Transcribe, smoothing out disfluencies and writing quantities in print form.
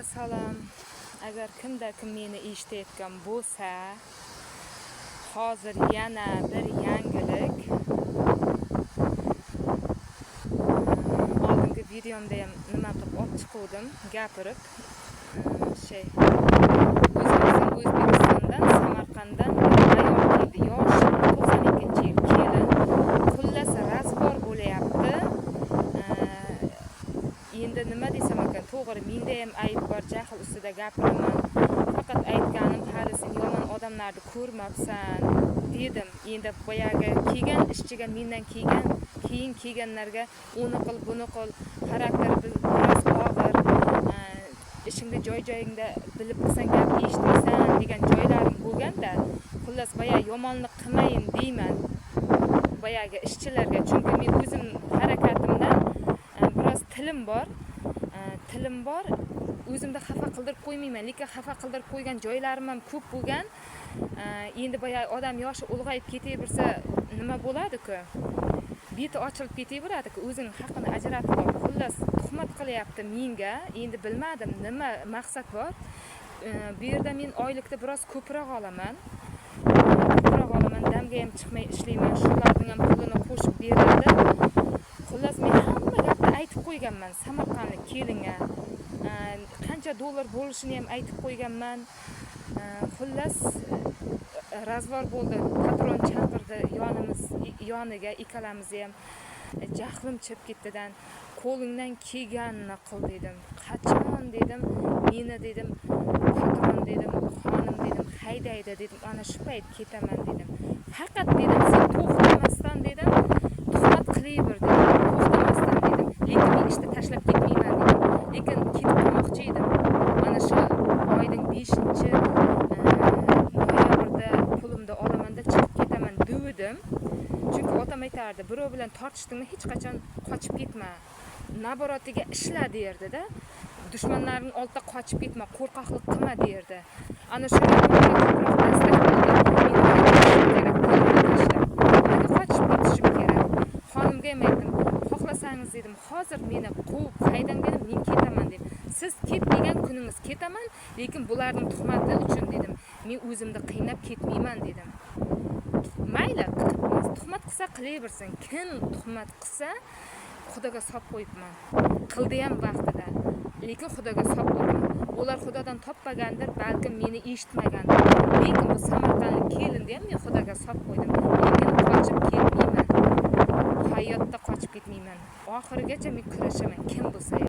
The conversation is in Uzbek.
Hammaga salom. Agar kim meni eshitayotgan bo'lsa, hozir yana bir yangilik. Oldingi videomda ham nima qilib olib chiqdim, gapirib. O'zbekistondan, Samarqanddan ayol keldi, yosh 92-yil kelin. Xullas razbor bo'layapti. Endi nima desam ekan, to'g'ri, menda ham ayb bor, jahl ustida gapiraman. Faqat aytganim, hali sen yomon odamlarni ko'rmabsan dedim. Endi boyagi kelgan ishchiga mendan keyin kelganlarga uni qil, buni qil, xarakteri biroz og'ir, ishingni joyingda bilib qilsang gap eshitmaysan degan joylarim bo'lganda, xullas boyagi yomonlik qilmayin deyman boyagi ishchilarga. Chunki men o'zim harakatimdan biroz tilim bor, o'zimda xafa qildirib qo'ymayman, lekin xafa qildirib qo'ygan joylarim ham ko'p bo'lgan. Endi boyagi odam yoshi ulg'ayib ketaversa nima bo'ladi-ku? Beti ochilib ketaveradi-ku, o'zining haqqini ajratib olib. Xullas tuhmat qilyapti menga. Endi bilmadim nima maqsad bor. Bu yerda men oylikda biroz ko'proq olaman. Damga ham chiqmay ishlayman. Shularning ham pulini qo'shib beradi. Xullas men hamma gapni aytib qo'yganman Samarqandlik kelinga. Qancha dollar bo'lishini ham aytib qo'yganman. Xullas razvor bo'ldi. Patron chaqirdi yoniga, ikkalamizni ham. Jahlim chiqib ketdidan, qo'lingdan kelganini qil dedim. Qachon dedim, meni dedim, patron dedim, xonim dedim, haydaydi dedim, ana shu payt ketaman dedim. Faqat dedim, sen to'xtamasdan dedim, tuhmat qilaver dedim, to'xtamasdan dedim. Lekin men ishni tashlab ketmayman dedim. Lekin ketib qolmoqchi edim. Mana shu oyning 5-noyabrda pulimni olamanda chiqib ketaman dedim. Chunki otam aytardi, birov bilan tortishdingmi hech qachon qochib ketma. Naboratiga ishla derdi-da. Dushmanlarning oldida qochib ketma, qo'rqoqlik qilma derdi. Ana shu ko'proq dastak bo'ldi. Qochib ketishim kerak. Xonimga ham aytdim, xohlasangiz dedim, hozir meni quvib haydang dedim, men ketaman dedim. Siz ket degan kuningiz ketaman, lekin bularning tuhmati uchun dedim, men o'zimni qiynab ketmayman dedim. Mayli, tuhmat qilsa qilaversin. Kim tuhmat qilsa Xudoga solib qo'yibman. Qildi ham vaqtida. Lekin Xudoga solib qo'ydim. Ular Xudodan topmagandir, balkim meni eshitmagandir. Lekin bu Samarqandlik kelinni ham men Xudoga solib qo'ydim. Lekin qochib ketmayman. Hayotda qochib ketmayman. Oxirigacha men kurashaman, kim bo'lsa.